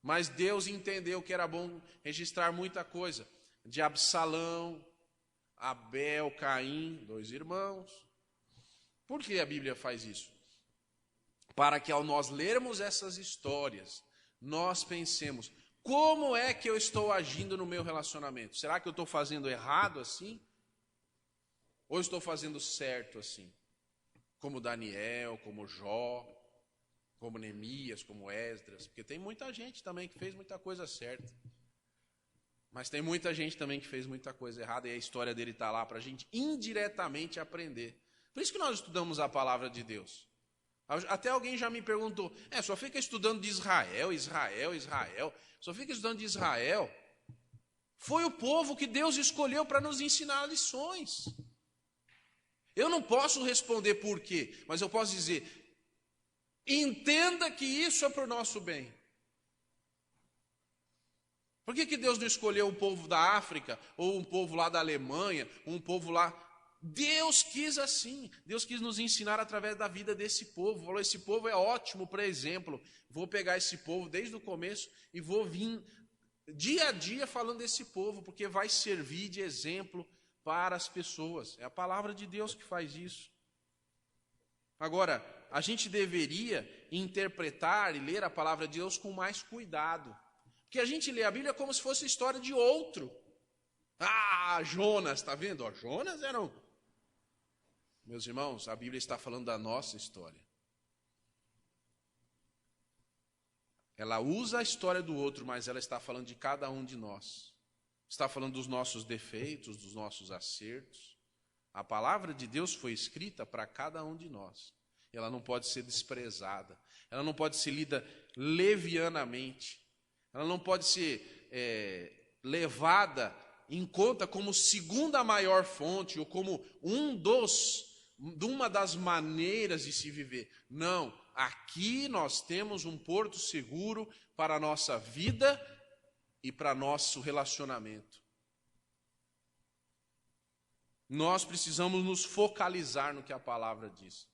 Mas Deus entendeu que era bom registrar muita coisa. De Absalão, Abel, Caim, 2 irmãos. Por que a Bíblia faz isso? Para que ao nós lermos essas histórias, nós pensemos, como é que eu estou agindo no meu relacionamento? Será que eu estou fazendo errado assim? Ou estou fazendo certo assim? Como Daniel, como Jó, como Neemias, como Esdras, porque tem muita gente também que fez muita coisa certa. Mas tem muita gente também que fez muita coisa errada e a história dele está lá para a gente indiretamente aprender. Por isso que nós estudamos a palavra de Deus. Até alguém já me perguntou, só fica estudando de Israel, só fica estudando de Israel. Foi o povo que Deus escolheu para nos ensinar lições. Eu não posso responder por quê, mas eu posso dizer, entenda que isso é para o nosso bem. Por que Deus não escolheu um povo da África, ou um povo lá da Alemanha, ou um povo lá? Deus quis assim, Deus quis nos ensinar através da vida desse povo. Falou, esse povo é ótimo para exemplo. Vou pegar esse povo desde o começo e vou vir dia a dia falando desse povo, porque vai servir de exemplo para as pessoas. É a palavra de Deus que faz isso. Agora, a gente deveria interpretar e ler a palavra de Deus com mais cuidado. Porque a gente lê a Bíblia como se fosse a história de outro. Jonas, está vendo? Jonas era um... Meus irmãos, a Bíblia está falando da nossa história. Ela usa a história do outro, mas ela está falando de cada um de nós. Está falando dos nossos defeitos, dos nossos acertos. A palavra de Deus foi escrita para cada um de nós. Ela não pode ser desprezada. Ela não pode ser lida levianamente. Ela não pode ser levada em conta como segunda maior fonte ou como uma das maneiras de se viver. Não, aqui nós temos um porto seguro para a nossa vida e para nosso relacionamento. Nós precisamos nos focalizar no que a palavra diz.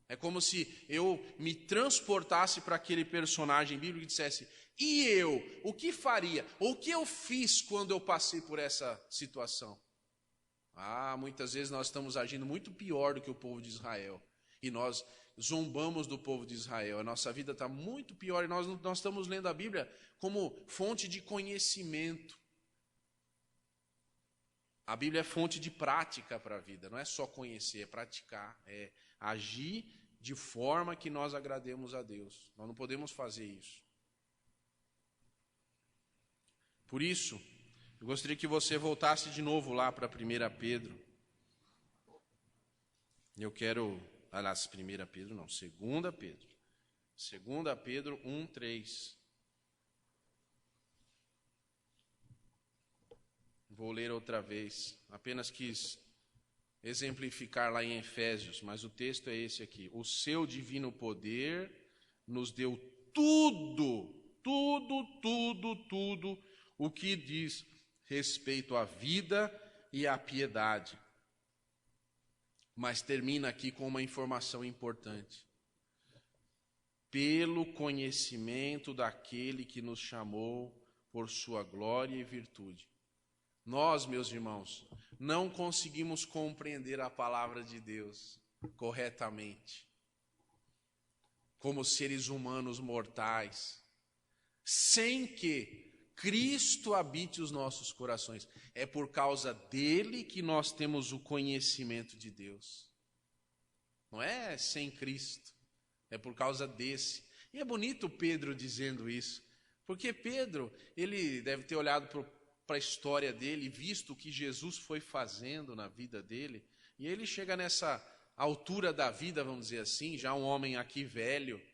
É como se eu me transportasse para aquele personagem bíblico e dissesse, e eu, o que faria? Ou o que eu fiz quando eu passei por essa situação? Muitas vezes nós estamos agindo muito pior do que o povo de Israel. E nós zombamos do povo de Israel. A nossa vida está muito pior e nós estamos lendo a Bíblia como fonte de conhecimento. A Bíblia é fonte de prática para a vida. Não é só conhecer, é praticar. É agir de forma que nós agrademos a Deus. Nós não podemos fazer isso. Por isso, eu gostaria que você voltasse de novo lá para 1 Pedro. Eu quero, aliás, 1 Pedro não, 2 Pedro. 2 Pedro 1:3. Vou ler outra vez, apenas quis exemplificar lá em Efésios, mas o texto é esse aqui. O seu divino poder nos deu tudo o que diz respeito à vida e à piedade. Mas termina aqui com uma informação importante. Pelo conhecimento daquele que nos chamou por sua glória e virtude. Nós, meus irmãos, não conseguimos compreender a palavra de Deus corretamente, como seres humanos mortais, sem que Cristo habite os nossos corações. É por causa dele que nós temos o conhecimento de Deus. Não é sem Cristo, é por causa desse. E é bonito Pedro dizendo isso, porque Pedro, ele deve ter olhado para a história dele, visto o que Jesus foi fazendo na vida dele, e ele chega nessa altura da vida, vamos dizer assim, já um homem aqui velho,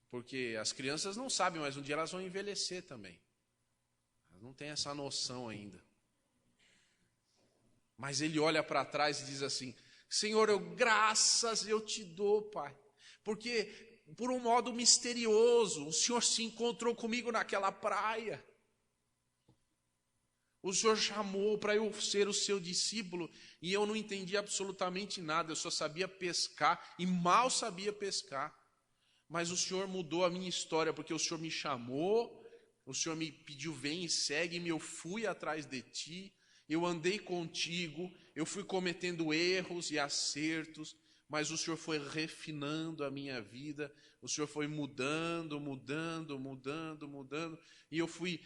porque as crianças não sabem, mas um dia elas vão envelhecer também. Elas não têm essa noção ainda. Mas ele olha para trás e diz assim, Senhor, graças eu te dou, Pai, porque por um modo misterioso, o Senhor se encontrou comigo naquela praia. O Senhor chamou para eu ser o seu discípulo e eu não entendi absolutamente nada, eu só sabia pescar e mal sabia pescar. Mas o Senhor mudou a minha história, porque o Senhor me chamou, o Senhor me pediu, vem e segue-me, eu fui atrás de ti, eu andei contigo, eu fui cometendo erros e acertos, mas o Senhor foi refinando a minha vida, o Senhor foi mudando, e eu fui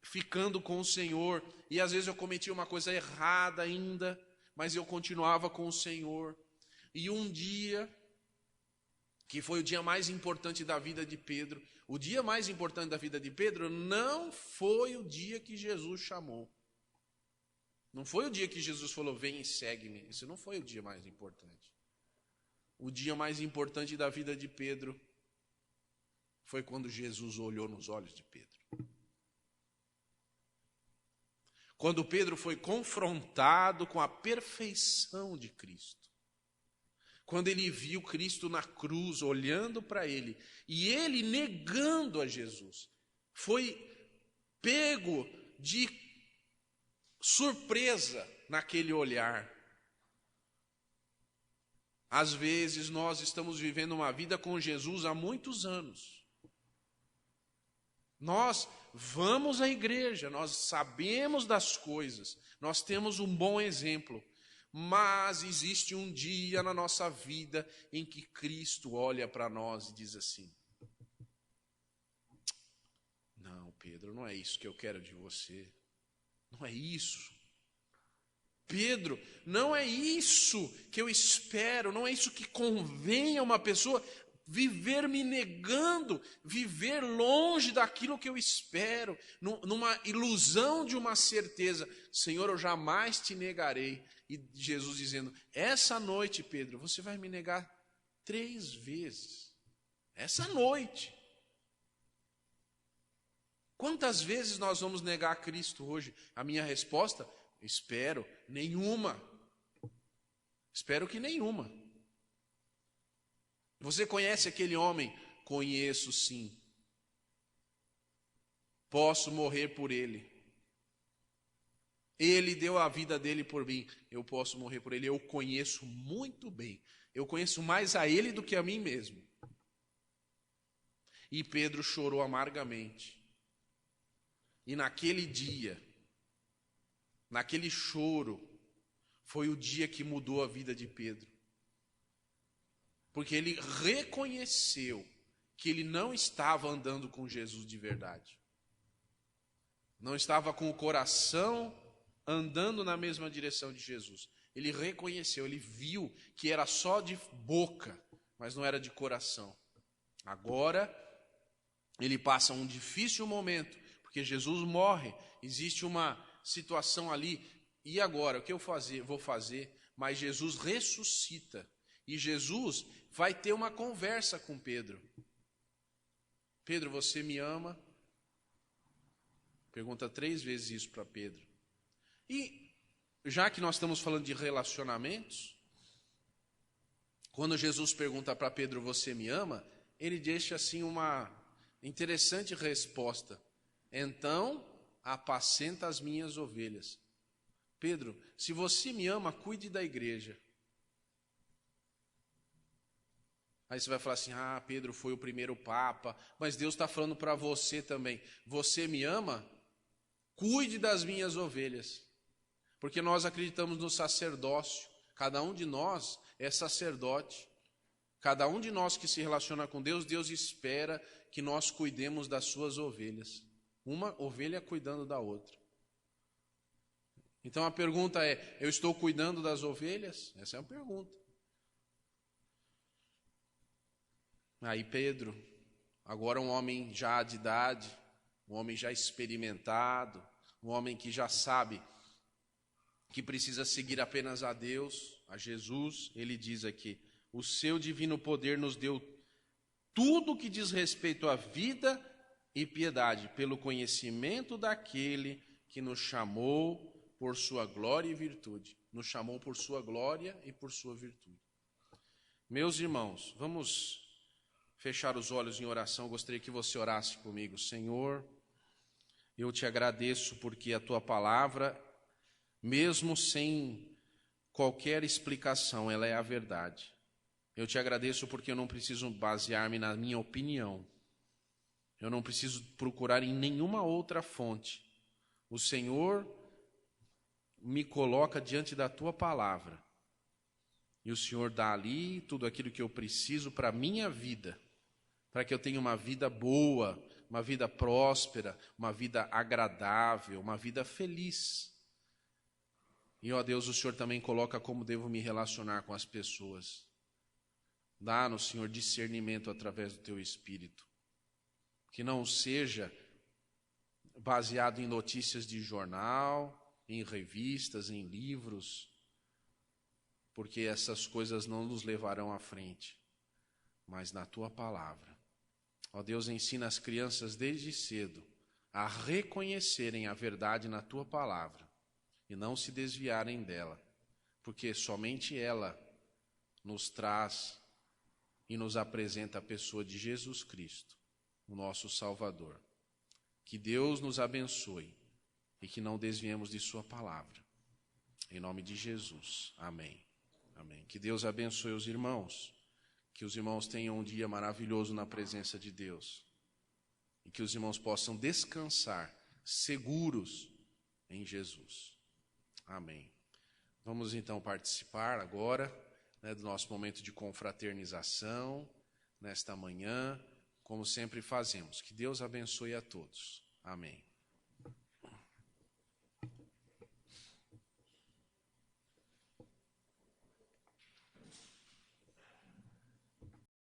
ficando com o Senhor, e às vezes eu cometia uma coisa errada ainda, mas eu continuava com o Senhor. E um dia, que foi o dia mais importante da vida de Pedro, O dia mais importante da vida de Pedro não foi o dia que Jesus chamou. Não foi o dia que Jesus falou, vem e segue-me. Isso não foi o dia mais importante. O dia mais importante da vida de Pedro foi quando Jesus olhou nos olhos de Pedro. Quando Pedro foi confrontado com a perfeição de Cristo. Quando ele viu Cristo na cruz, olhando para ele, e ele negando a Jesus, foi pego de surpresa naquele olhar. Às vezes nós estamos vivendo uma vida com Jesus há muitos anos. Nós vamos à igreja, nós sabemos das coisas, nós temos um bom exemplo. Mas existe um dia na nossa vida em que Cristo olha para nós e diz assim: não, Pedro, não é isso que eu quero de você. Não é isso. Pedro, não é isso que eu espero, não é isso que convém a uma pessoa viver me negando, viver longe daquilo que eu espero, numa ilusão de uma certeza. Senhor, eu jamais te negarei. E Jesus dizendo, essa noite, Pedro, você vai me negar 3 vezes. Essa noite. Quantas vezes nós vamos negar Cristo hoje? A minha resposta, espero, nenhuma. Espero que nenhuma. Você conhece aquele homem? Conheço, sim. Posso morrer por ele. Ele deu a vida dele por mim. Eu posso morrer por ele. Eu conheço muito bem. Eu conheço mais a ele do que a mim mesmo. E Pedro chorou amargamente. E naquele dia, naquele choro, foi o dia que mudou a vida de Pedro. Porque ele reconheceu que ele não estava andando com Jesus de verdade. Não estava com o coração andando na mesma direção de Jesus. Ele reconheceu, ele viu que era só de boca, mas não era de coração. Agora, ele passa um difícil momento, porque Jesus morre, existe uma situação ali, e agora, o que eu vou fazer? Mas Jesus ressuscita, e Jesus vai ter uma conversa com Pedro. Pedro, você me ama? Pergunta 3 vezes isso para Pedro. E já que nós estamos falando de relacionamentos, quando Jesus pergunta para Pedro, você me ama? Ele deixa assim uma interessante resposta. Então, apacenta as minhas ovelhas. Pedro, se você me ama, cuide da igreja. Aí você vai falar assim, Pedro foi o primeiro papa, mas Deus está falando para você também. Você me ama? Cuide das minhas ovelhas. Porque nós acreditamos no sacerdócio. Cada um de nós é sacerdote. Cada um de nós que se relaciona com Deus, Deus espera que nós cuidemos das suas ovelhas. Uma ovelha cuidando da outra. Então a pergunta é, eu estou cuidando das ovelhas? Essa é uma pergunta. Aí Pedro, agora um homem já de idade, um homem já experimentado, um homem que já sabe que precisa seguir apenas a Deus, a Jesus, ele diz aqui, o seu divino poder nos deu tudo que diz respeito à vida e piedade, pelo conhecimento daquele que nos chamou por sua glória e virtude. Nos chamou por sua glória e por sua virtude. Meus irmãos, vamos fechar os olhos em oração. Eu gostaria que você orasse comigo. Senhor, eu te agradeço porque a tua palavra, mesmo sem qualquer explicação, ela é a verdade. Eu te agradeço porque eu não preciso basear-me na minha opinião. Eu não preciso procurar em nenhuma outra fonte. O Senhor me coloca diante da tua palavra. E o Senhor dá ali tudo aquilo que eu preciso para a minha vida. Para que eu tenha uma vida boa, uma vida próspera, uma vida agradável, uma vida feliz. E, ó Deus, o Senhor também coloca como devo me relacionar com as pessoas. Dá-nos, Senhor, discernimento através do Teu Espírito. que não seja baseado em notícias de jornal, em revistas, em livros, porque essas coisas não nos levarão à frente, mas na tua palavra. Ó Deus, ensina as crianças desde cedo a reconhecerem a verdade na tua palavra e não se desviarem dela, porque somente ela nos traz e nos apresenta a pessoa de Jesus Cristo, o nosso Salvador. Que Deus nos abençoe e que não desviemos de sua palavra. Em nome de Jesus. Amém. Amém. Que Deus abençoe os irmãos. Que os irmãos tenham um dia maravilhoso na presença de Deus. E que os irmãos possam descansar seguros em Jesus. Amém. Vamos então participar agora, do nosso momento de confraternização, nesta manhã, como sempre fazemos. Que Deus abençoe a todos. Amém.